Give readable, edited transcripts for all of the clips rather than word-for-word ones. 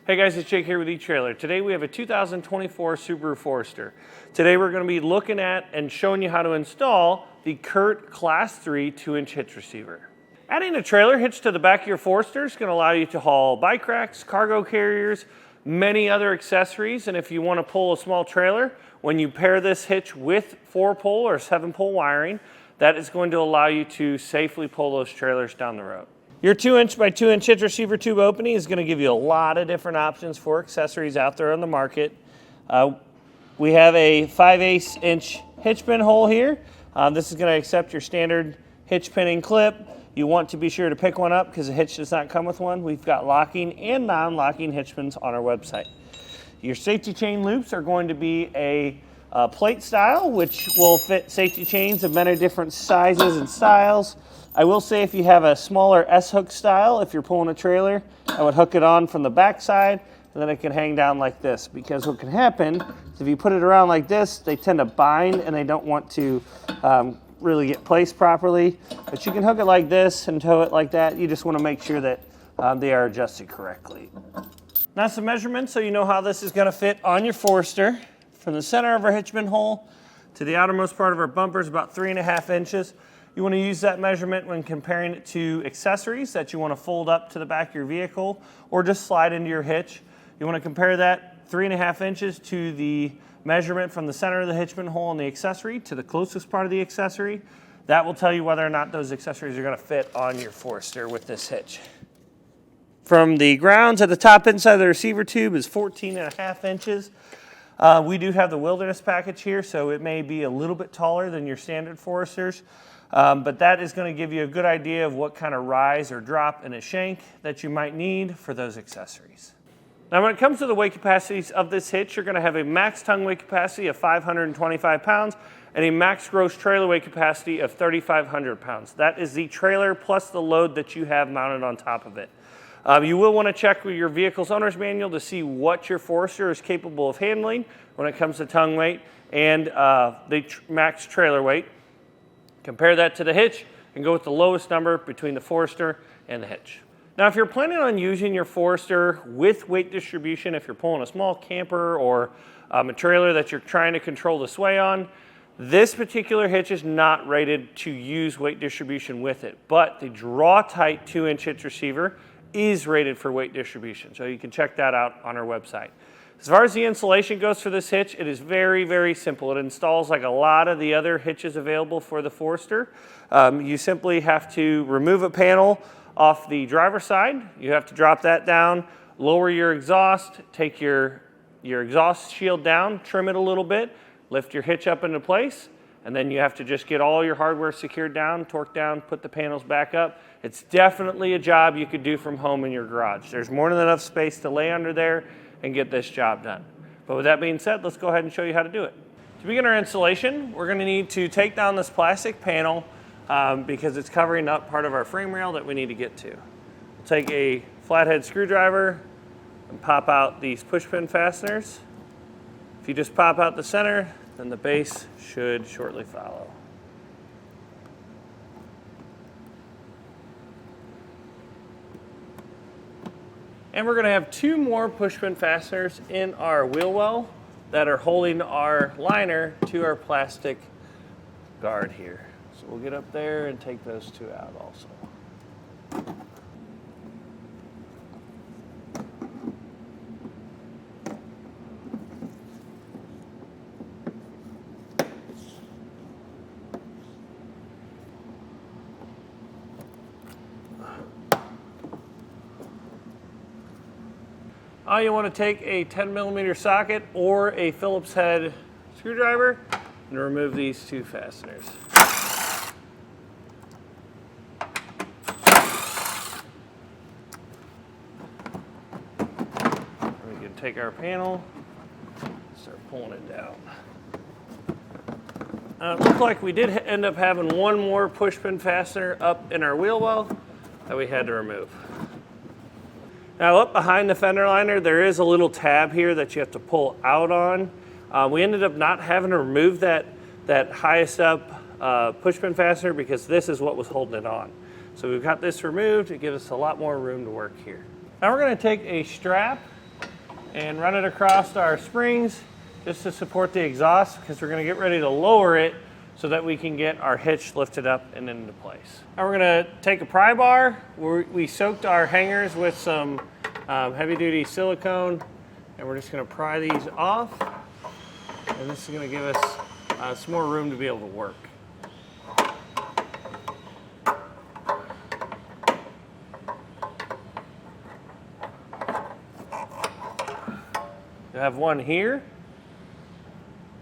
Hey guys, it's Jake here with eTrailer. Today we have a 2024 Subaru Forester. Today we're going to be looking at and showing you how to install the CURT Class 3 2-inch hitch receiver. Adding a trailer hitch to the back of your Forester is going to allow you to haul bike racks, cargo carriers, many other accessories, and if you want to pull a small trailer, when you pair this hitch with 4-pole or 7-pole wiring, that is going to allow you to safely pull those trailers down the road. Your 2-inch by 2-inch hitch receiver tube opening is going to give you a lot of different options for accessories out there on the market. We have a 5/8 inch hitch pin hole here. This is going to accept your standard hitch pinning clip. You want to be sure to pick one up because the hitch does not come with one. We've got locking and non-locking hitch pins on our website. Your safety chain loops are going to be a plate style, which will fit safety chains of many different sizes and styles. I will say if you have a smaller S-hook style, if you're pulling a trailer, I would hook it on from the back side, and then it can hang down like this. Because what can happen is if you put it around like this, they tend to bind and they don't want to really get placed properly. But you can hook it like this and tow it like that. You just want to make sure that they are adjusted correctly. Now some measurements so you know how this is going to fit on your Forester. From the center of our hitch pin hole to the outermost part of our bumper is about 3.5 inches. You want to use that measurement when comparing it to accessories that you want to fold up to the back of your vehicle or just slide into your hitch. You want to compare that 3.5 inches to the measurement from the center of the hitch pin hole and the accessory to the closest part of the accessory. That will tell you whether or not those accessories are going to fit on your Forester with this hitch. From the ground to the top inside of the receiver tube is 14.5 inches. We do have the Wilderness package here, so it may be a little bit taller than your standard Foresters. But that is going to give you a good idea of what kind of rise or drop in a shank that you might need for those accessories. Now when it comes to the weight capacities of this hitch, you're going to have a max tongue weight capacity of 525 pounds and a max gross trailer weight capacity of 3,500 pounds. That is the trailer plus the load that you have mounted on top of it. You will want to check with your vehicle's owner's manual to see what your Forester is capable of handling when it comes to tongue weight and the max trailer weight. Compare that to the hitch and go with the lowest number between the Forester and the hitch. Now, if you're planning on using your Forester with weight distribution, if you're pulling a small camper or a trailer that you're trying to control the sway on, this particular hitch is not rated to use weight distribution with it, but the draw-tight 2-inch hitch receiver is rated for weight distribution, so you can check that out on our website. As far as the installation goes for this hitch, it is very, very simple. It installs like a lot of the other hitches available for the Forester. You simply have to remove a panel off the driver's side. You have to drop that down, lower your exhaust, take your exhaust shield down, trim it a little bit, lift your hitch up into place, and then you have to just get all your hardware secured down, torque down, put the panels back up. It's definitely a job you could do from home in your garage. There's more than enough space to lay under there and get this job done. But with that being said, let's go ahead and show you how to do it. To begin our installation, we're going to need to take down this plastic panel because it's covering up part of our frame rail that we need to get to. We'll take a flathead screwdriver and pop out these push pin fasteners. If you just pop out the center, then the base should shortly follow. And we're going to have 2 more push pin fasteners in our wheel well that are holding our liner to our plastic guard here. So we'll get up there and take those 2 out also. You want to take a 10mm socket or a Phillips head screwdriver and remove these 2 fasteners. We can take our panel and start pulling it down. It looks like we did end up having 1 more push pin fastener up in our wheel well that we had to remove. Now up behind the fender liner, there is a little tab here that you have to pull out on. We ended up not having to remove that highest up push pin fastener because this is what was holding it on. So we've got this removed. It gives us a lot more room to work here. Now we're going to take a strap and run it across our springs just to support the exhaust, because we're going to get ready to lower it so that we can get our hitch lifted up and into place. Now we're going to take a pry bar. We soaked our hangers with some heavy duty silicone, and we're just going to pry these off, and this is going to give us some more room to be able to work. You have one here,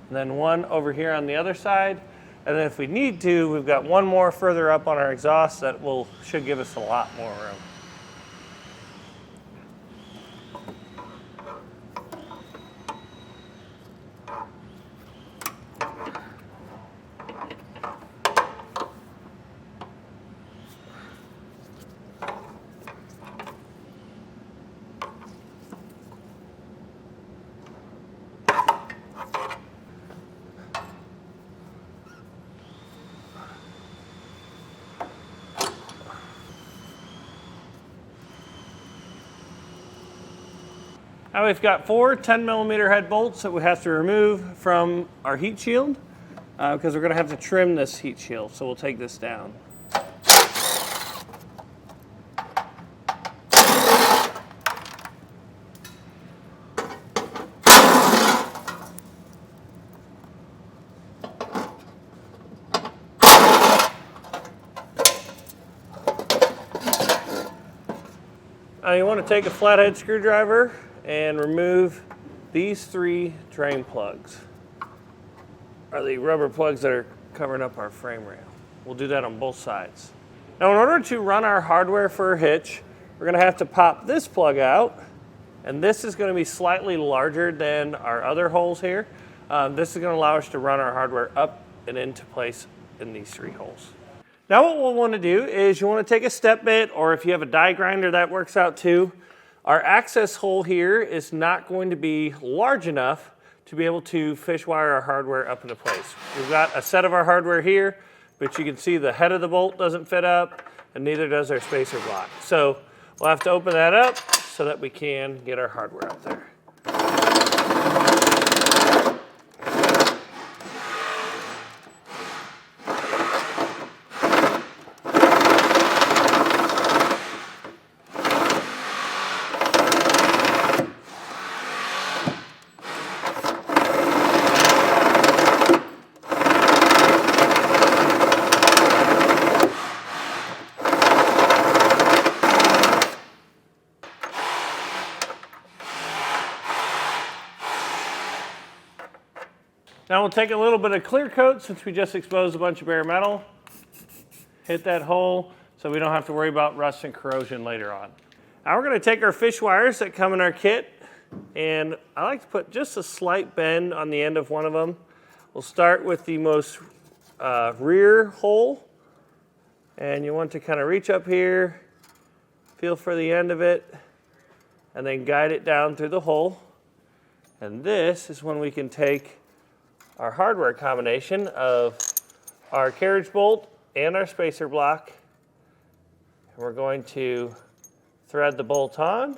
and then one over here on the other side, and then if we need to, we've got one more further up on our exhaust that should give us a lot more room. Now we've got 4 10mm head bolts that we have to remove from our heat shield because we're going to have to trim this heat shield, so we'll take this down. Now you want to take a flathead screwdriver and remove these 3 drain plugs, or the rubber plugs that are covering up our frame rail. We'll do that on both sides. Now in order to run our hardware for a hitch, we're going to have to pop this plug out, and this is going to be slightly larger than our other holes here. This is going to allow us to run our hardware up and into place in these 3 holes. Now what we'll want to do is you want to take a step bit, or if you have a die grinder, that works out too. Our access hole here is not going to be large enough to be able to fish wire our hardware up into place. We've got a set of our hardware here, but you can see the head of the bolt doesn't fit up, and neither does our spacer block. So we'll have to open that up so that we can get our hardware up there. Now we'll take a little bit of clear coat, since we just exposed a bunch of bare metal, hit that hole so we don't have to worry about rust and corrosion later on. Now we're going to take our fish wires that come in our kit, and I like to put just a slight bend on the end of one of them. We'll start with the most rear hole, and you want to kind of reach up here, feel for the end of it, and then guide it down through the hole. And this is when we can take our hardware combination of our carriage bolt and our spacer block, and we're going to thread the bolt on.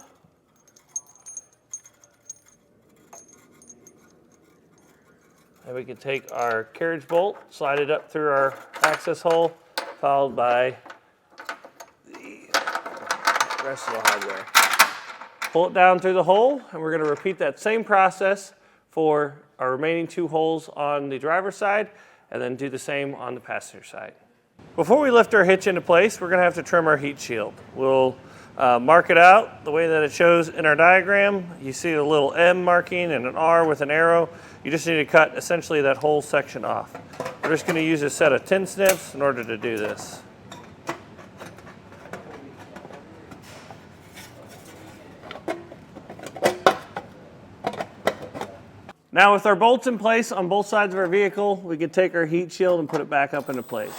And we can take our carriage bolt, slide it up through our access hole, followed by the rest of the hardware. Pull it down through the hole, and we're going to repeat that same process for our remaining 2 holes on the driver's side, and then do the same on the passenger side. Before we lift our hitch into place, we're going to have to trim our heat shield. We'll mark it out the way that it shows in our diagram. You see a little M marking and an R with an arrow. You just need to cut essentially that whole section off. We're just going to use a set of tin snips in order to do this. Now with our bolts in place on both sides of our vehicle, we can take our heat shield and put it back up into place.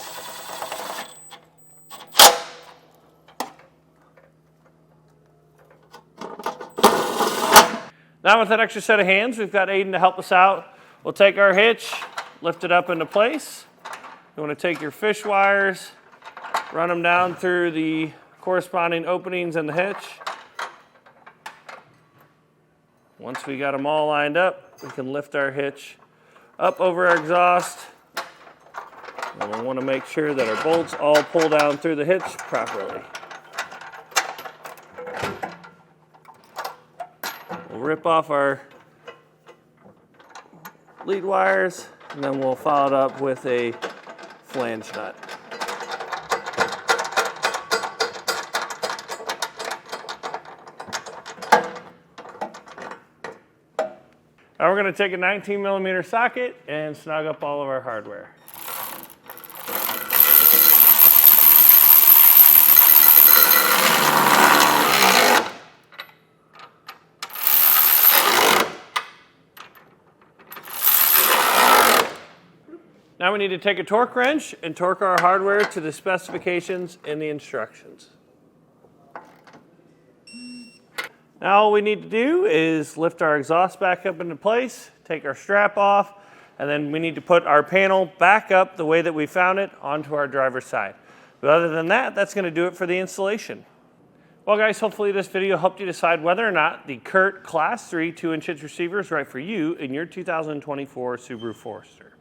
Now with that extra set of hands, we've got Aiden to help us out. We'll take our hitch, lift it up into place. You want to take your fish wires, run them down through the corresponding openings in the hitch. Once we got them all lined up, we can lift our hitch up over our exhaust. And we want to make sure that our bolts all pull down through the hitch properly. We'll rip off our lead wires, and then we'll follow it up with a flange nut. Now we're going to take a 19mm socket and snug up all of our hardware. Now we need to take a torque wrench and torque our hardware to the specifications in the instructions. Now all we need to do is lift our exhaust back up into place, take our strap off, and then we need to put our panel back up the way that we found it onto our driver's side. But other than that, that's going to do it for the installation. Well guys, hopefully this video helped you decide whether or not the CURT Class 3 2-inch hitch receiver is right for you in your 2024 Subaru Forester.